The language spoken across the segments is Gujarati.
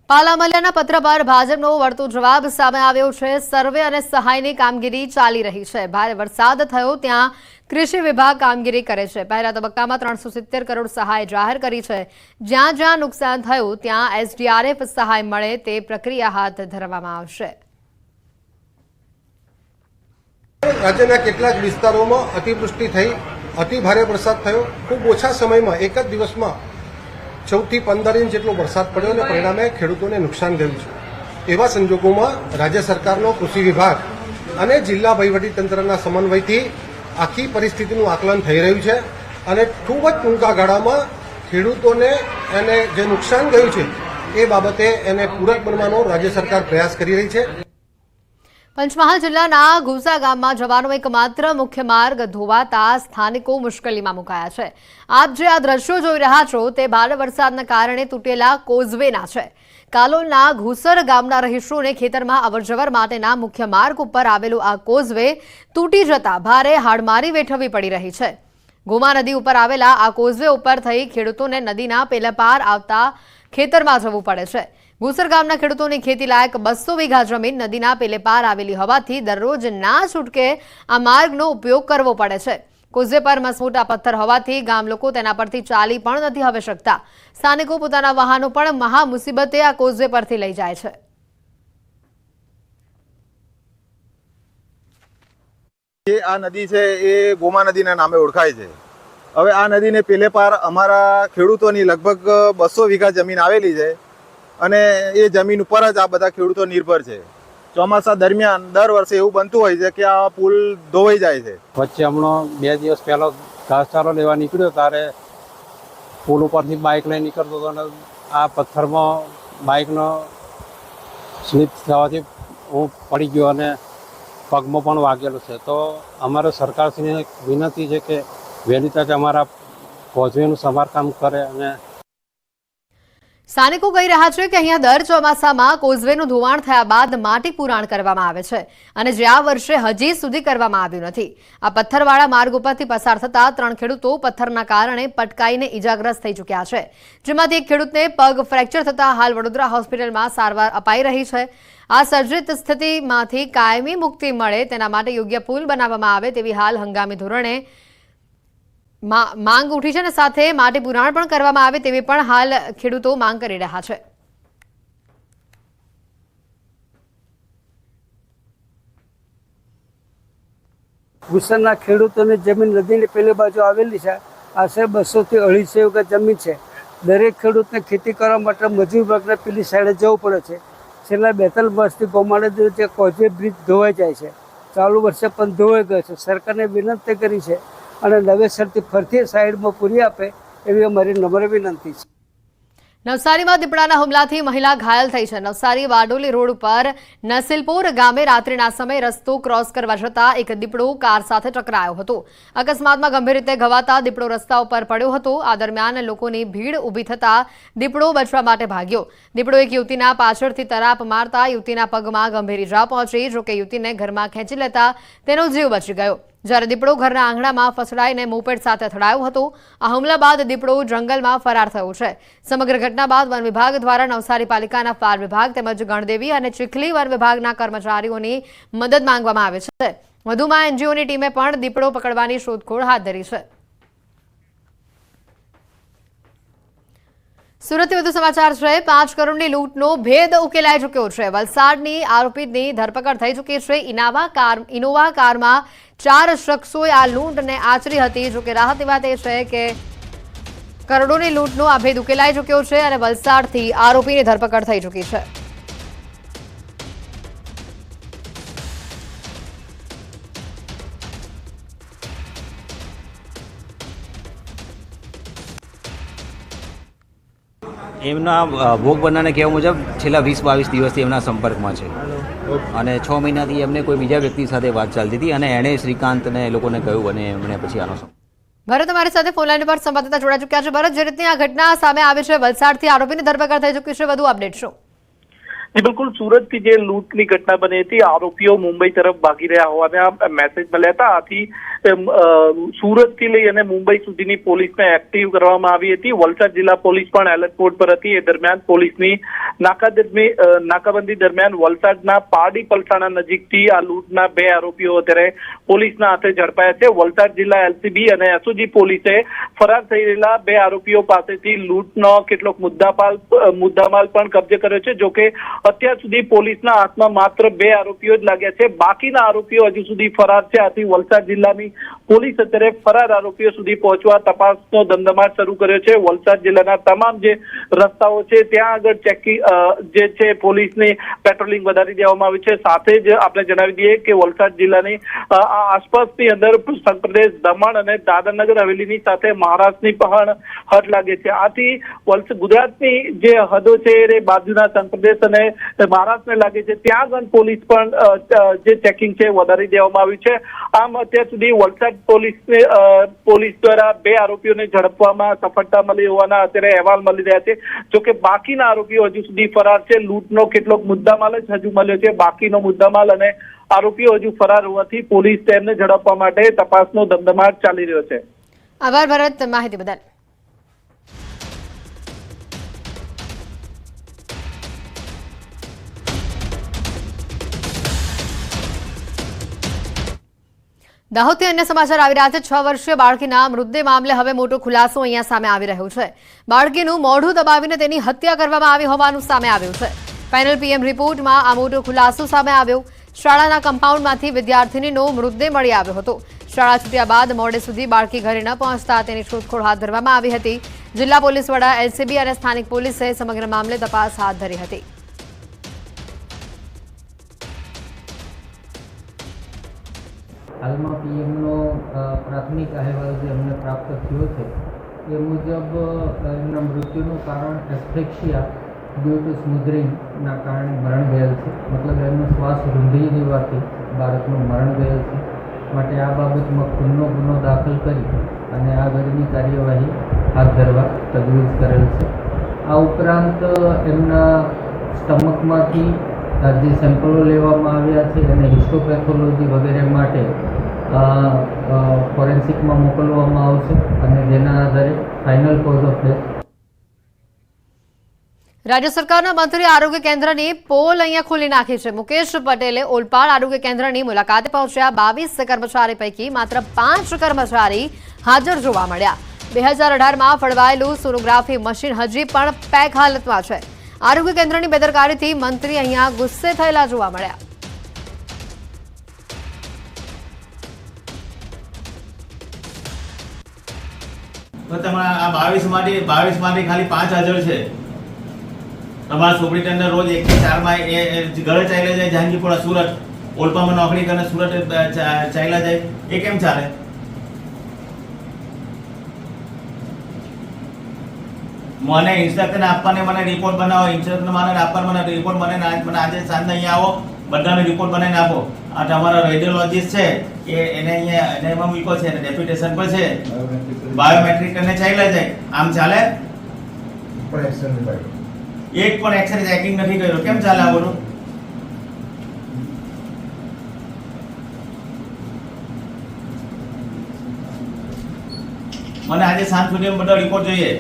પાલામલ્યાના પત્ર પર ભાજપનો વળતો જવાબ સામે આવ્યો છે। સર્વે અને સહાયની કામગીરી ચાલી રહી છે। ભારે વરસાદ થયો ત્યાં કૃષિ વિભાગ કામગીરી કરે છે। પહેલા તબક્કામાં 370 કરોડ સહાય જાહેર કરી છે। જ્યાં જ્યાં નુકસાન થયું ત્યાં એસડીઆરએફ સહાય મળે તે પ્રક્રિયા હાથ ધરવામાં આવશે। રાજ્યના કેટલાક વિસ્તારોમાં અતિવૃષ્ટિ થઈ, અતિ ભારે વરસાદ થયો। ખૂબ ઓછા સમયમાં એક જ દિવસમાં 14 થી 15 ઇંચ જેટલો વરસાદ પડ્યો અને પરિણામે ખેડૂતોને નુકસાન ગયું છે। એવા સંજોગોમાં રાજ્ય સરકારનો કૃષિ વિભાગ અને જિલ્લા વહીવટીતંત્રના સમન્વયથી આખી પરિસ્થિતિનું આકલન થઈ રહ્યું છે અને ખૂબ જ ટૂંકા ગાળામાં ખેડૂતોને એને જે નુકસાન ગયું છે એ બાબતે એને પૂરક બનવાનો રાજ્ય સરકાર પ્રયાસ કરી રહી છે। પંચમહાલ જિલ્લાના ઘુસા ગામમાં જવાનો એકમાત્ર મુખ્ય માર્ગ ધોવાતા સ્થાનિકો મુશ્કેલીમાં મુકાયા છે। આપ જે આ દ્રશ્યો જોઈ રહ્યા છો તે ભારે વરસાદના કારણે તૂટેલા કોઝવેના છે। કાલોલના ઘુસર ગામના રહીશોને ખેતરમાં અવરજવર માટેના મુખ્ય માર્ગ ઉપર આવેલું આ કોઝવે તૂટી જતા ભારે હાડમારી વેઠવવી પડી રહી છે। ગોમા નદી ઉપર આવેલા આ કોઝવે ઉપર થઈ ખેડૂતોને નદીના પેલા પાર આવતા ખેતરમાં જવું પડે છે। ઘુસર ગામના ખેડૂતોની ખેતી લાયક 200 વીઘા જમીન નદીના પેલે પાર આવેલી હોવાથી દરરોજ ના છૂટકે આ માર્ગનો ઉપયોગ કરવો પડે છે। કોઝવે પર મસમોટા પથ્થર હોવાથી ગામ લોકો તેના પરથી ચાલી પણ નથી હવે શકતા। સ્થાનિકો પોતાના વાહનો પણ મહા મુસીબતે આ કોઝવે પરથી લઈ જાય છે। આ નદી છે એ ગોમા નદીના નામે ઓળખાય છે। હવે આ નદીને પેલે પાર અમારા ખેડૂતોની લગભગ 200 વીઘા જમીન આવેલી છે અને એ જમીન ઉપર જ આ બધા ખેડૂતો નિર્ભર છે। ચોમાસા દરમિયાન દર વર્ષે એવું બનતું હોય છે કે આ પુલ ધોવાઈ જાય છે। વચ્ચે હમણાં 2 દિવસ પહેલા ઘાસચારો લેવા નીકળ્યો ત્યારે પુલ ઉપરથી બાઇક લઈને નીકળતો હતો અને આ પથ્થરમાં બાઇકનો સ્લીપ થવાથી હું પડી ગયો અને પગમાં પણ વાગેલો છે। તો અમારે સરકારશ્રીને વિનંતી છે કે વહેલી તકે અમારા કોઝવેનું સમારકામ કરે। અને સ્થાનિકો કહી રહ્યા છે કે અહીંયા દર ચોમાસામાં કોઝવેનું ધોવાણ થયા બાદ માટી પુરાણ કરવામાં આવે છે અને જે આ વર્ષે હજી સુધી કરવામાં આવ્યું નથી। આ પથ્થરવાળા માર્ગ ઉપરથી પસાર થતા 3 ખેડૂતો પથ્થરના કારણે પટકાઈને ઈજાગ્રસ્ત થઈ ચૂક્યા છે, જેમાંથી એક ખેડૂતને પગ ફ્રેક્ચર થતા હાલ વડોદરા હોસ્પિટલમાં સારવાર અપાઈ રહી છે। આ સર્જિત સ્થિતિમાંથી કાયમી મુક્તિ મળે તેના માટે યોગ્ય પુલ બનાવવામાં આવે તેવી હાલ હંગામી ધોરણે માંગ ઉઠી છે અને સાથે માટી પુરાણ પણ કરવામાં આવે તેવી પણ હાલ ખેડૂતો માંગ કરી રહ્યા છે। ઘુસરના ખેડૂતોની જમીન નદીની પેલી બાજુ આવેલી છે। આશરે 200 થી 250 વીઘા જમીન છે। દરેક ખેડૂતને ખેતી કરવા માટે મજૂર વર્ગને પેલી સાઈડે જવું પડે છે। છેલ્લા 2-3 વર્ષથી ગોમાળે જે કોઝવે બ્રિજ ધોવાઈ જાય છે, ચાલુ વર્ષે પણ ધોવાઈ ગયો છે। સરકારને વિનંતી કરી છે અને નવેસરથી ફરતી સાઈડમાં પૂરી આપે એવી અમારી નમ્ર વિનંતી છે। નવસારીમાં દીપડાના હુમલાથી મહિલા ઘાયલ થઈ છે। નવસારી વાડોલી રોડ ઉપર નસીલપોર ગામે રાત્રિના સમયે રસ્તો ક્રોસ કરવા જતા એક દીપડો કાર સાથે ટકરાયો હતો। અકસ્માતમાં ગંભીર રીતે ઘવાતા દીપડો રસ્તા ઉપર પડ્યો હતો। આ દરમિયાન લોકોની ભીડ ઊભી થતા દીપડો બચવા માટે ભાગ્યો। દીપડો એક યુવતીના પાછળથી તરાપ મારતા યુવતીના પગમાં ગંભીર ઈજા પહોંચી, જોકે યુવતીને ઘરમાં ખેંચી લેતા તેનો જીવ બચી ગયો। જ્યારે દીપડો ઘરના આંગણામાં ફસડાઈને મોપેડ સાથે અથડાયો હતો। આ હુમલા બાદ દીપડો જંગલમાં ફરાર થયો છે। સમગ્ર ઘટના બાદ વન વિભાગ દ્વારા નવસારી પાલિકાના ફાયર વિભાગ તેમજ ગણદેવી અને ચીખલી વન વિભાગના કર્મચારીઓની મદદ માંગવામાં આવે છે। વધુમાં એનજીઓની ટીમે પણ દીપડો પકડવાની શોધખોળ હાથ ધરી છે। સુરતથી વધુ સમાચાર છે। 5 કરોડની લૂંટનો ભેદ ઉકેલાઈ ચૂક્યો છે। વલસાડની આરોપીની ધરપકડ થઈ ચૂકી છે। ઇનોવા કારમાં 4 શખ્સોએ આ લૂંટને આચરી હતી। જોકે રાહતની વાત એ છે કે કરોડોની લૂંટનો આ ભેદ ઉકેલાઈ ચૂક્યો છે અને વલસાડથી આરોપીની ધરપકડ થઈ ચૂકી છે। એમના ભોગ બનનારને કહેવા મુજબ છેલ્લા 20-22 દિવસથી એમના સંપર્કમાં છે અને 6 મહિનાથી એમને કોઈ બીજા વ્યક્તિ સાથે વાત ચાલતી હતી અને એણે શ્રીકાંતને એ લોકોને કહ્યું અને એમણે પછી આનો ભરત અમારી સાથે ફોનલાઈન પર સંવાદદાતા જોડાઈ ચૂક્યા છે। ભરત, જે રીતની આ ઘટના સામે આવી છે, વલસાડથી આરોપીની ધરપકડ થઈ ચૂકી છે, વધુ અપડેટ શું? બિલકુલ, સુરતથી જે લૂંટની ઘટના બની હતી, આરોપીઓ મુંબઈ તરફ ભાગી રહ્યા હોવાના મેસેજ મળ્યા હતા। આથી સુરતથી લઈ અને મુંબઈ સુધીની પોલીસને એક્ટિવ કરવામાં આવી હતી. વલસાડ જિલ્લા પોલીસ પણ એલર્ટ મોડ પર હતી. એ દરમિયાન પોલીસની નાકાબંધી દરમિયાન વલસાડના પારડી પલસાણા નજીકથી આ લૂંટના 2 આરોપીઓ અત્યારે પોલીસના હાથે ઝડપાયા છે. વલસાડ જિલ્લા એલસીબી અને એસઓજી પોલીસે ફરાર થઈ રહેલા 2 આરોપીઓ પાસેથી લૂંટનો કેટલોક મુદ્દામાલ પણ કબજે કર્યો છે. જોકે અત્યાર સુધી પોલીસના હાથમાં માત્ર 2 આરોપીઓ જ લાગ્યા છે. બાકીના આરોપીઓ હજુ સુધી ફરાર છે. આથી વલસાડ જિલ્લાની પોલીસ અત્યારે ફરાર આરોપીઓ સુધી પહોંચવા તપાસનો ધમધમાટ શરૂ કર્યો છે. વલસાડ જિલ્લાના તમામ જે રસ્તાઓ છે ત્યાં આગળ ચેકિંગ જે છે પોલીસની પેટ્રોલિંગ વધારી દેવામાં આવી છે. સાથે જ આપણે જણાવી દઈએ કે વલસાડ જિલ્લાની આસપાસની અંદર સંઘપ્રદેશ, દમણ અને દાદરનગર હવેલીની સાથે મહારાષ્ટ્રની પણ હદ લાગે છે. આથી ગુજરાતની જે હદો છે એ બાજુના સંઘપ્રદેશ અને મહારાષ્ટ્રને લાગે છે ત્યાં આગળ પોલીસ પણ જે ચેકિંગ છે વધારી દેવામાં આવ્યું છે. આમ અત્યાર સુધી વલસાડ પોલીસ દ્વારા 2 આરોપીઓને ઝડપવામાં સફળતા મળી હોવાના અત્યારે અહેવાલ મળી રહ્યા છે. જોકે બાકીના આરોપીઓ હજુ સુધી ફરાર છે. લૂંટનો કેટલોક મુદ્દામાલ જ હજુ મળ્યો છે. બાકીનો મુદ્દામાલ અને આરોપીઓ હજુ ફરાર હોવાથી પોલીસ તેમને ઝડપવા માટે તપાસનો ધમધમાટ ચાલી રહ્યો છે. આભાર ભરત, માહિતી બદલ. દાહોદથી અન્ય સમાચાર આવી રહ્યા છે. 6 વર્ષીય બાળકીના મૃતદેહ મામલે હવે મોટો ખુલાસો અહીંયા સામે આવી રહ્યો છે. બાળકીનું મોઢું દબાવીને તેની હત્યા કરવામાં આવી હોવાનું સામે આવ્યું છે. ફાઇનલ પીએમ રિપોર્ટમાં આ મોટો ખુલાસો સામે આવ્યો. શાળાના કમ્પાઉન્ડમાંથી વિદ્યાર્થીનીનો મૃતદેહ મળી આવ્યો હતો. શાળા છૂટ્યા બાદ મોડે સુધી બાળકી ઘરે ન પહોંચતા તેની શોધખોળ હાથ ધરવામાં આવી હતી. જિલ્લા પોલીસ વડા, એલસીબી અને સ્થાનિક પોલીસે સમગ્ર મામલે તપાસ હાથ ધરી હતી. હાલમાં પીએમનો પ્રાથમિક અહેવાલ જે અમને પ્રાપ્ત થયો છે એ મુજબ એમના મૃત્યુનું કારણ એસ્ફેક્સિયા ડ્યુ ટુ સ્મુધરિંગના કારણે મરણ ગયેલ છે. મતલબ એમનો શ્વાસ રૂંધી જવાથી બાળકનું મરણ ગયેલ છે. માટે આ બાબતમાં ખૂનનો ગુનો દાખલ કરી અને આગળની કાર્યવાહી હાથ ધરવા તજવીજ કરેલ છે. આ ઉપરાંત એમના સ્ટમકમાંથી જે સેમ્પલો લેવામાં આવ્યા છે અને હિસ્ટોપેથોલોજી વગેરે માટે ફોરેન્સિકમાં મોકલવામાં આવશે અને જેના આધારે ફાઇનલ કોઝ ઓફ ડેથ. રાજ્ય સરકારના મંત્રી આરોગ્ય કેન્દ્રની પોલ અહીંયા ખોલી નાખી છે. મુકેશ પટેલે ઓલપાડ આરોગ્ય કેન્દ્રની મુલાકાતે પહોંચ્યા. 22 કર્મચારી પૈકી માત્ર 5 કર્મચારી હાજર જોવા મળ્યા. 2018માં ફળવાયેલું સોનોગ્રાફી મશીન હજી પણ પેક હાલતમાં છે. આરોગ્ય કેન્દ્રની બેદરકારીથી મંત્રી અહીંયા ગુસ્સે થયેલા જોવા મળ્યા. તો તમારા આ 22 માંથી ખાલી 5 હાજર છે. તમારા સુપ્રિન્ટેન્ડન્ટ રોજ 1 થી 4 માં એ ઘરે ચાલ્યા જાય, જહાંગીરપુરા સુરત, ઓલપામાં નોકરી કરીને સુરત ચાલ્યા જાય. એ કેમ ચાલે? મને ઇન્સ્ટ્રક્શન આપવાને, મને રિપોર્ટ બનાવો, ઇન્સ્ટ્રક્શન મને આપવાનો, મને રિપોર્ટ મને આજે સાંજે અહીંયા આવો, બધાને રિપોર્ટ બનાવીને આપો. આ તમારા રેડિયોલોજીસ્ટ છે એને અહીંયા એને એમાં મૂક્યો છે, ડેપ્યુટેશન પર છે, બાયોમેટ્રિક કરીને ચાલ્યા જાય. આમ ચાલે? એક પણ એક્સરે ચેકિંગ નથી કર્યો. કેમ ચાલે આ બધું? મને આજે સાંજ સુધી બધો રિપોર્ટ જોઈએ.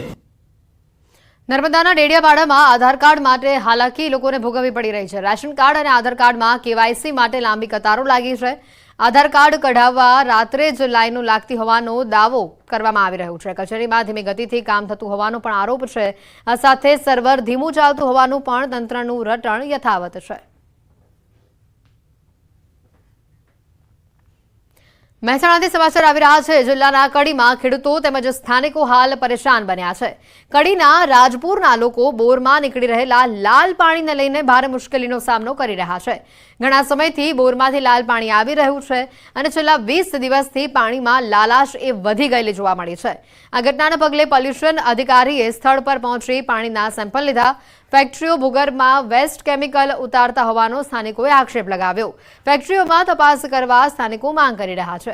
નર્મદાના ડેડિયાપાડામાં આધાર કાર્ડ માટે હાલાકી લોકોને ભોગવવી પડી રહી છે. રેશન કાર્ડ અને આધાર કાર્ડમાં કેવાયસી માટે લાંબી કતારો લાગી છે. આધાર કાર્ડ કઢાવવા રાત્રે જ લાઈનો લાગતી હોવાનો દાવો કરવામાં આવી રહ્યો છે. કચેરીમાં ધીમી ગતિથી કામ થતું હોવાનો પણ આરોપ છે. આ સાથે સર્વર ધીમું ચાલતું હોવાનું પણ તંત્રનું રટણ યથાવત છે. મહેસાણાથી સમાચાર આવી રહ્યા છે. જિલ્લાના કડીમાં ખેડૂતો તેમજ સ્થાનિકો હાલ પરેશાન બન્યા છે. કડીના રાજપુરના લોકો બોરમાં નીકળી રહેલા લાલ પાણીને લઈને ભારે મુશ્કેલીનો સામનો કરી રહ્યા છે. ઘણા સમયથી બોરમાંથી લાલ પાણી આવી રહ્યું છે અને છેલ્લા 20 દિવસથી પાણીમાં લાલાશ એ વધી ગયેલી જોવા મળી છે. આ ઘટનાને પગલે પોલ્યુશન અધિકારીએ સ્થળ પર પહોંચી પાણીના સેમ્પલ લીધા. ફેક્ટરીઓ ભૂગર્ભમાં વેસ્ટ કેમિકલ ઉતારતા હોવાનો સ્થાનિકોએ આક્ષેપ લગાવ્યો. ફેક્ટરીઓમાં તપાસ કરવા સ્થાનિકો માંગ કરી રહ્યા છે.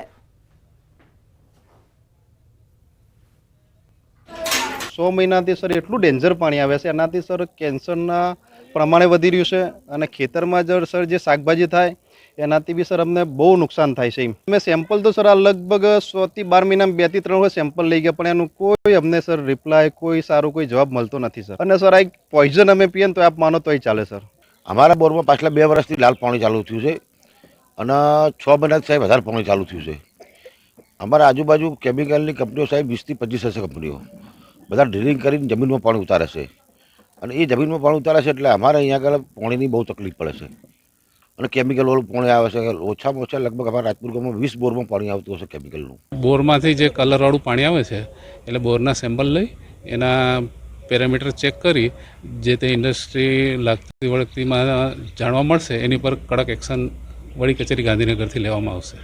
100 મહિનાથી સર એટલું ડેન્જર પાણી આવે છે, એનાથી સર કેન્સરના પ્રમાણે વધી રહ્યું છે અને ખેતરમાં સર જે શાકભાજી થાય એનાથી બી સર અમને બહુ નુકસાન થાય છે. અમે સેમ્પલ તો સર આ લગભગ 100 થી 12 મહિનામાં 2 થી 3 વખત સેમ્પલ લઈ ગયા, પણ એનું કોઈ અમને સર રિપ્લાય, કોઈ સારું કોઈ જવાબ મળતો નથી સર. અને સર આ પોઈઝન અમે પીએ ને તો આપ માનો તોય ચાલે સર. અમારા બોરમાં પાછલા 2 વર્ષથી લાલ પાણી ચાલુ થયું છે અને 6 મહિનાથી સાહેબ વધારે પાણી ચાલુ થયું છે. અમારા આજુબાજુ કેમિકલની કંપનીઓ સાહેબ 20 થી 25 હશે કંપનીઓ, બધા ડ્રિલિંગ કરીને જમીનમાં પાણી ઉતારે છે અને એ જમીનમાં પાણી ઉતારે છે એટલે અમારે અહીંયા આગળ પાણીની બહુ તકલીફ પડે છે અને કેમિકલવાળું પાણી આવે છે. ઓછામાં ઓછા લગભગ અમારા રાજપુર ગામમાં 20 બોરમાં પાણી આવતું હશે કેમિકલનું. બોરમાંથી જે કલરવાળું પાણી આવે છે એટલે બોરના સેમ્પલ લઈ એના પેરામીટર ચેક કરી જે તે ઇન્ડસ્ટ્રી લાગતી વળગતીમાં જાણવા મળશે એની પર કડક એક્શન વડી કચેરી ગાંધીનગરથી લેવામાં આવશે.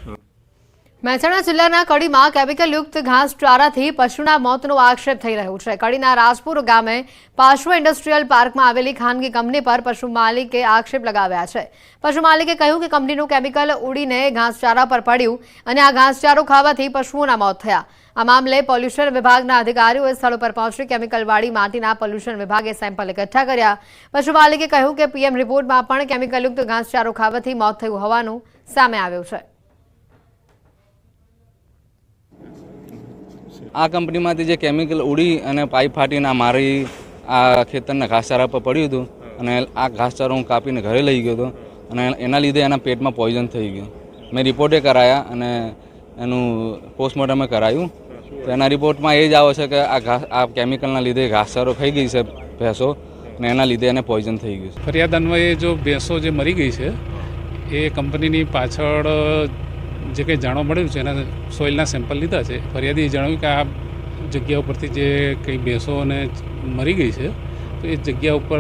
મહેસાણા જિલ્લાના કડીમાં કેમિકલયુક્ત ઘાસચારાથી પશુના મોતનો આક્ષેપ થઈ રહ્યો છે. કડીના રાજપુર ગામે પાશ્વ ઇન્ડસ્ટ્રીયલ પાર્કમાં આવેલી ખાનગી કંપની પર પશુ માલિકે આક્ષેપ લગાવ્યા છે. પશુ માલિકે કહ્યું કે કંપનીનું કેમિકલ ઉડીને ઘાસચારા પર પડ્યું અને આ ઘાસચારો ખાવાથી પશુઓના મોત થયા. આ મામલે પોલ્યુશન વિભાગના અધિકારીઓએ સ્થળ પર પહોંચી કેમિકલવાળી માટીના પોલ્યુશન વિભાગે સેમ્પલ એકઠા કર્યા. પશુ માલિકે કહ્યું કે પીએમ રિપોર્ટમાં પણ કેમિકલયુક્ત ઘાસચારો ખાવાથી મોત થયું હોવાનું સામે આવ્યું છે. આ કંપનીમાંથી જે કેમિકલ ઉડી અને પાઇપ ફાટીને મારી આ ખેતરના ઘાસચારા પર પડ્યું હતું અને આ ઘાસચારો હું કાપીને ઘરે લઈ ગયો હતો અને એના લીધે એના પેટમાં પોઈઝન થઈ ગયું. મેં રિપોર્ટે કરાયા અને એનું પોસ્ટમોર્ટમે કરાયું તો એના રિપોર્ટમાં એ જ આવે છે કે આ કેમિકલના લીધે ઘાસચારો ખાઈ ગઈ છે ભેંસો અને એના લીધે એને પોઈઝન થઈ ગયું છે. ફરિયાદ અન્વયે જો ભેંસો જે મરી ગઈ છે એ કંપનીની પાછળ જે કંઈ જાણવા મળ્યું છે એના સોઇલના સેમ્પલ લીધા છે. ફરિયાદીએ જણાવ્યું કે આ જગ્યા ઉપરથી જે કંઈ ભેંસોને મરી ગઈ છે તો એ જગ્યા ઉપર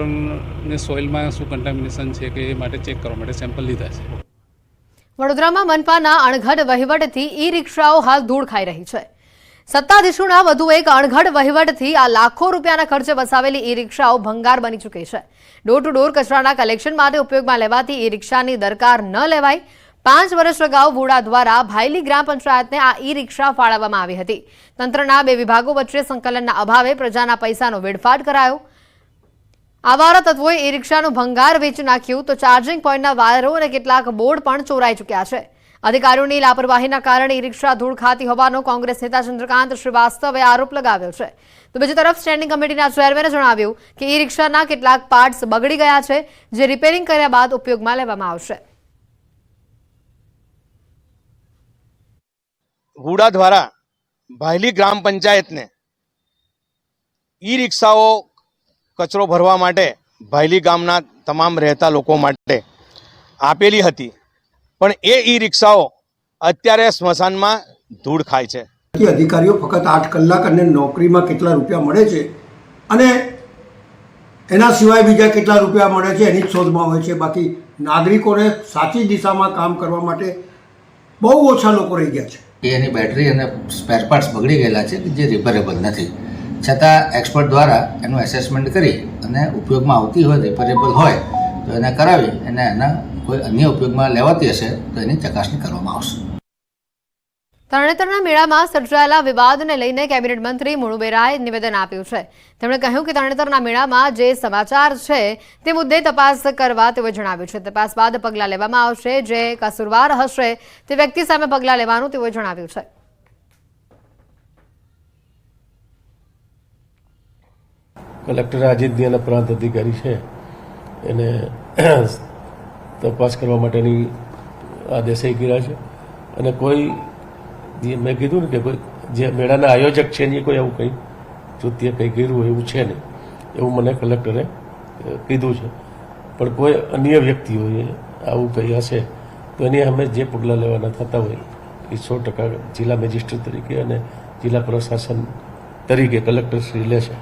ને સોઇલમાં શું કન્ટામિનેશન છે કે એ માટે ચેક કરવા માટે સેમ્પલ લીધા છે. વડોદરામાં મનપાના અણઘડ વહીવટથી ઈ રિક્ષાઓ હાલ ધૂળ ખાઈ રહી છે. સત્તાધીશોના વધુ એક અણઘડ વહીવટથી આ લાખો રૂપિયાના ખર્ચે વસાવેલી ઈ રિક્ષાઓ ભંગાર બની ચૂકી છે. ડોર ટુ ડોર કચરાના કલેક્શન માટે ઉપયોગમાં લેવાતી ઈ રિક્ષાની દરકાર ન લેવાય. 5 વર્ષ અગાઉ વુડા દ્વારા ભાયલી ગ્રામ પંચાયતને આ ઈ રિક્ષા ફાળવવામાં આવી હતી. તંત્રના 2 વિભાગો વચ્ચે સંકલનના અભાવે પ્રજાના પૈસાનો વેડફાટ કરાયો. આવારા તત્વોએ ઈ રિક્ષાનું ભંગાર વેચી નાખ્યું તો ચાર્જિંગ પોઈન્ટના વાયરો અને કેટલાક બોર્ડ પણ ચોરાઈ ચૂક્યા છે. અધિકારીઓની લાપરવાહીના કારણે ઈ રિક્ષા ધૂળ ખાતી હોવાનો કોંગ્રેસ નેતા ચંદ્રકાંત શ્રીવાસ્તવે આરોપ લગાવ્યો છે. તો બીજી તરફ સ્ટેન્ડિંગ કમિટીના ચેરમેને જણાવ્યું કે ઈ રિક્ષાના કેટલાક પાર્ટ્સ બગડી ગયા છે જે રિપેરિંગ કર્યા બાદ ઉપયોગમાં લેવામાં આવશે. હુડા દ્વારા ભાયલી ગ્રામ પંચાયતને ઈ રિક્ષાઓ કચરો ભરવા માટે ભાયલી ગામના તમામ રહેતા લોકો માટે આપેલી હતી, પણ એ ઈ રિક્ષાઓ અત્યારે સ્મશાનમાં ધૂળ ખાય છે. અધિકારીઓ ફક્ત 8 કલાક અને નોકરીમાં કેટલા રૂપિયા મળે છે અને એના સિવાય બીજા કેટલા રૂપિયા મળે છે એની જ શોધમાં હોય છે. બાકી નાગરિકોને સાચી દિશામાં કામ કરવા માટે બહુ ઓછા લોકો રહી ગયા છે. એની બેટરી અને સ્પેર પાર્ટ્સ બગડી ગયેલા છે જે રિપેરેબલ નથી, છતાં એક્સપર્ટ દ્વારા એનું એસેસમેન્ટ કરી અને ઉપયોગમાં આવતી હોય, રિપેરેબલ હોય તો એને કરાવી અને એના કોઈ અન્ય ઉપયોગમાં લેવાતી હશે તો એની ચકાસણી કરવામાં આવશે. તરણેતરના મેળામાં સર્જાયેલા વિવાદને લઈને કેબિનેટ મંત્રી મુળુ બેરાએ નિવેદન આપ્યું છે. તેમણે કહ્યું કે તરણેતરના મેળામાં જે સમાચાર છે તે મુદ્દે તપાસ કરવા તેઓએ જણાવ્યું છે. તપાસ બાદ પગલાં લેવામાં આવશે. જે કસૂરવાર હશે તે વ્યક્તિ સામે પગલાં લેવાનું તેઓએ જણાવ્યું છે. કલેક્ટર અજીતદિયાના પ્રાંત અધિકારી છે એને તપાસ કરવા માટેની આદેશ કર્યા છે અને કોઈ મેં કીધું ને કે કોઈ જે મેળાના આયોજક છે ને કોઈ એવું કંઈ કૃત્ય કંઈ કર્યું હોય એવું છે નહીં, એવું મને કલેક્ટરે કીધું છે. પણ કોઈ અન્ય વ્યક્તિઓએ આવું કંઈ હશે તો એની અમે જે પગલાં લેવાના થતા હોય એ 100% જિલ્લા મેજિસ્ટ્રેટ તરીકે અને જિલ્લા પ્રશાસન તરીકે કલેક્ટરશ્રી લેશે.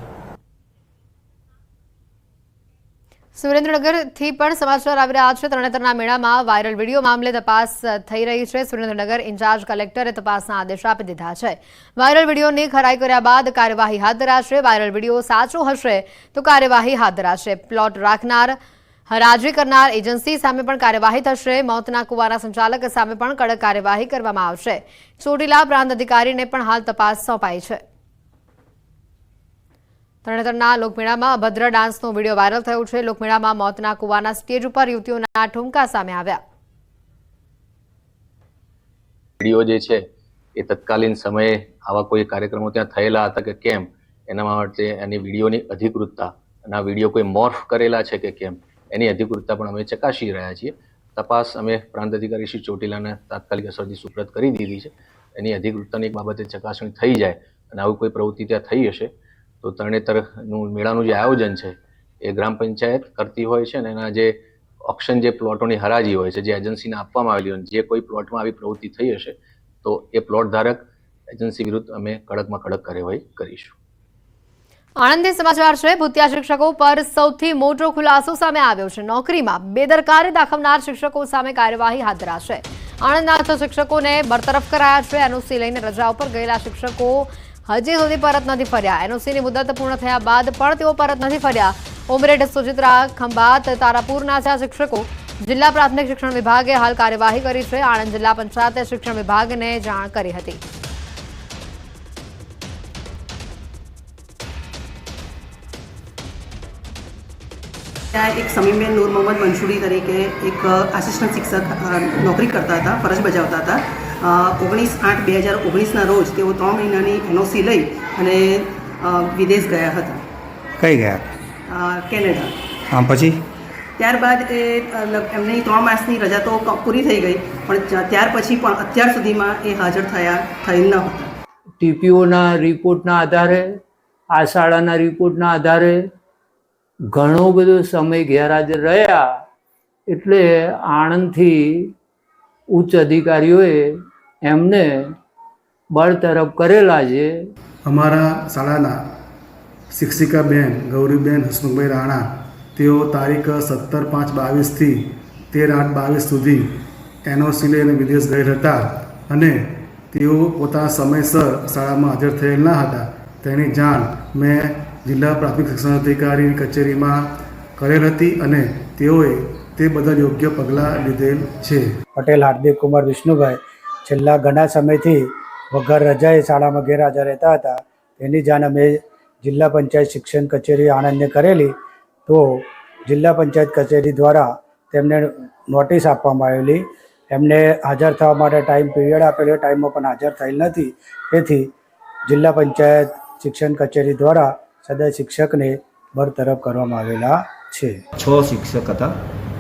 સુરેન્દ્રનગરથી પણ સમાચાર આવી રહ્યા છે. તરણેતરના મેળામાં વાયરલ વિડીયો મામલે તપાસ થઈ રહી છે. સુરેન્દ્રનગર ઇન્ચાર્જ કલેક્ટરે તપાસના આદેશ આપી દીધા છે. વાયરલ વિડીયોની ખરાઈ કર્યા બાદ કાર્યવાહી હાથ ધરાશે. વાયરલ વિડીયો સાચો હશે તો કાર્યવાહી હાથ ધરાશે. પ્લોટ રાખનાર, હરાજી કરનાર એજન્સી સામે પણ કાર્યવાહી થશે. મોતના કુવાના સંચાલક સામે પણ કડક કાર્યવાહી કરવામાં આવશે. ચોટીલા પ્રાંત અધિકારીને પણ હાલ તપાસ સોંપાઈ છે. તરણેતરના લોકમેળામાં અભદ્ર ડાન્સનો વિડીયો વાયરલ થયો છે. લોકમેળામાં મોતના કુવાના સ્ટેજ ઉપર યુવતીઓના ઠુમકા સામે આવ્યા. વિડીયો જે છે એ તત્કાલીન સમયે આવા કોઈ કાર્યક્રમો ત્યાં થયેલા હતા કે કેમ, એના માટે એની વિડીયોની અધિકૃતતા અને આ વિડીયો કોઈ મોર્ફ કરેલા છે કે કેમ એની અધિકૃતતા પણ અમે ચકાસી રહ્યા છીએ. તપાસ અમે પ્રાંત અધિકારી શ્રી ચોટીલાને તાત્કાલિક અસરથી સુપ્રત કરી દીધી છે. એની અધિકૃતતાની બાબતે ચકાસણી થઈ જાય અને આવી કોઈ પ્રવૃત્તિ ત્યાં થઈ હશે તો તરણેતરનું મેળાનું જે આયોજન છે એ ગ્રામ પંચાયત કરતી હોય છે અને એના જે ઓપ્શન જે પ્લોટોની હરાજી હોય છે જે એજન્સીને આપવામાં આવેલી હોય, જે કોઈ પ્લોટમાં આવી પ્રવૃત્તિ થઈ હશે તો એ પ્લોટ ધારક એજન્સી વિરુદ્ધ અમે કડકમાં કડક કાર્યવાહી કરીશું. આણંદથી સમાચાર છે. ભૂતિયા શિક્ષકો પર સૌથી મોટો ખુલાસો સામે આવ્યો છે. નોકરીમાં બેદરકારી દાખવનાર શિક્ષકો સામે કાર્યવાહી હાથ ધરાશે. આણંદના 6 શિક્ષકોને બરતરફ કરાયા છે. એનઓસી લઈને રજા ઉપર ગયેલા શિક્ષકો હજી સુધી પરત નથી ફર્યા. એનઓસીની મુદત પૂર્ણ થયા બાદ પણ તેઓ પરત નથી ફર્યા. ઉમરેઠ, સુચિત્રા, ખંભાત, તારાપુરના 4 શિક્ષકો જિલ્લા પ્રાથમિક શિક્ષણ વિભાગે હાલ કાર્યવાહી કરી છે. આણંદ જિલ્લા પંચાયતે શિક્ષણ વિભાગને જાણ કરી હતી. ત્યાં એક સમીમબેન નૂર મોહમ્મદ મંસૂરી તરીકે એક આસિસ્ટન્ટ શિક્ષક નોકરી કરતા હતા, ફરજ બજાવતા હતા. 19/8/2019ના રોજ તેઓ 3 મહિનાની એનઓસી લઈ અને વિદેશ ગયા હતા. કઈ ગયા? કેનેડા. પછી ત્યારબાદ એમની 3 માસની રજા તો પૂરી થઈ ગઈ, પણ ત્યાર પછી પણ અત્યાર સુધીમાં એ હાજર થયેલ ન હતા. ટીપીઓના રિપોર્ટના આધારે, આ શાળાના રિપોર્ટના આધારે ઘણો બધો સમય ગેરહાજર રહ્યા, એટલે આણંદથી ઉચ્ચ અધિકારીઓએ એમને બરતરફ કરેલા છે. અમારા શાળાના શિક્ષિકાબેન ગૌરીબેન હસમુખભાઈ રાણા, તેઓ તારીખ 17/5/22થી 13/8/22 સુધી એનઓસી લઈને વિદેશ ગયેલ હતા અને તેઓ પોતાના સમયસર શાળામાં હાજર થયેલ ન હતા. તેની જાણ મેં જિલ્લા પ્રાથમિક શિક્ષણ અધિકારીની કચેરીમાં કરેલ હતી અને તેઓએ તે બધા યોગ્ય પગલાં લીધેલ છે. પટેલ હાર્દિક કુમાર વિષ્ણુભાઈ છેલ્લા ઘણા સમયથી વગર રજાએ શાળામાં ગેરહાજર રહેતા હતા. તેની જાણ અમે જિલ્લા પંચાયત શિક્ષણ કચેરી આણંદને કરેલી, તો જિલ્લા પંચાયત કચેરી દ્વારા તેમને નોટિસ આપવામાં આવેલી. એમને હાજર થવા માટે ટાઈમ પીરિયડ આપેલો, ટાઈમમાં પણ હાજર થયેલ નથી. તેથી જિલ્લા પંચાયત શિક્ષણ કચેરી દ્વારા સદર શિક્ષકને બરતરફ કરવામાં આવેલા છે. 6 શિક્ષક હતા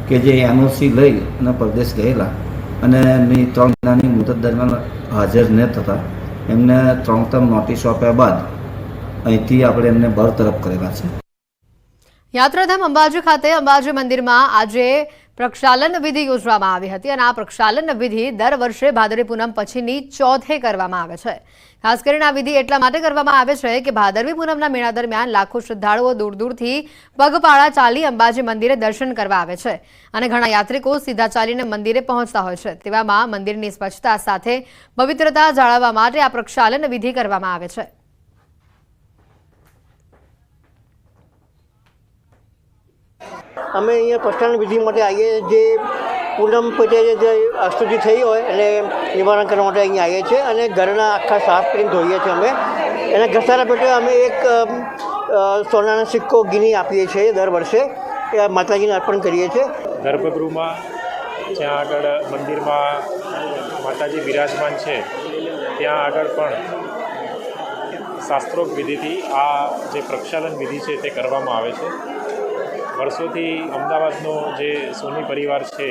કે જે એનઓસી લઈ અને પરદેશ ગયેલા અને એમની 3 મહિનાની મુદત દરમિયાન હાજર ન થતા એમને 3 ટર્મ નોટિસો આપ્યા બાદ અહીંથી આપણે એમને બરતરફ કરેલા છે. યાત્રાધામ અંબાજી ખાતે અંબાજી મંદિરમાં આજે પ્રક્ષાલન વિધિ યોજવામાં આવી હતી અને આ પ્રક્ષાલન વિધિ દર વર્ષે ભાદરવી પૂનમ પછીની ચોથે કરવામાં આવે છે. ખાસ કરીને આ વિધિ એટલા માટે કરવામાં આવે છે કે ભાદરવી પૂનમના મેળા દરમિયાન લાખો શ્રદ્ધાળુઓ દૂર દૂરથી પગપાળા ચાલી અંબાજી મંદિરે દર્શન કરવા આવે છે અને ઘણા યાત્રિકો સીધા ચાલીને મંદિરે પહોંચતા હોય છે. તેવામાં મંદિરની સ્વચ્છતા સાથે પવિત્રતા જાળવવા માટે આ પ્રક્ષાલન વિધિ કરવામાં આવે છે. અમે અહીંયા પ્રસ્થાન વિધિ માટે આવીએ, જે પૂનમ પછી જે અશુદ્ધિ થઈ હોય એને નિવારણ કરવા માટે અહીંયા આવીએ છીએ અને ઘરના આખા સાફ કરીને ધોઈએ છીએ. અમે એના ઘસારા પેટે અમે એક સોનાનો સિક્કો ગીની આપીએ છીએ દર વર્ષે, એ માતાજીને અર્પણ કરીએ છીએ. ગર્ભગૃહમાં જ્યાં આગળ મંદિરમાં માતાજી બિરાજમાન છે ત્યાં આગળ પણ શાસ્ત્રોક્ત વિધિથી આ જે પ્રક્ષાલન વિધિ છે તે કરવામાં આવે છે. વર્ષોથી અમદાવાદનો જે સોની પરિવાર છે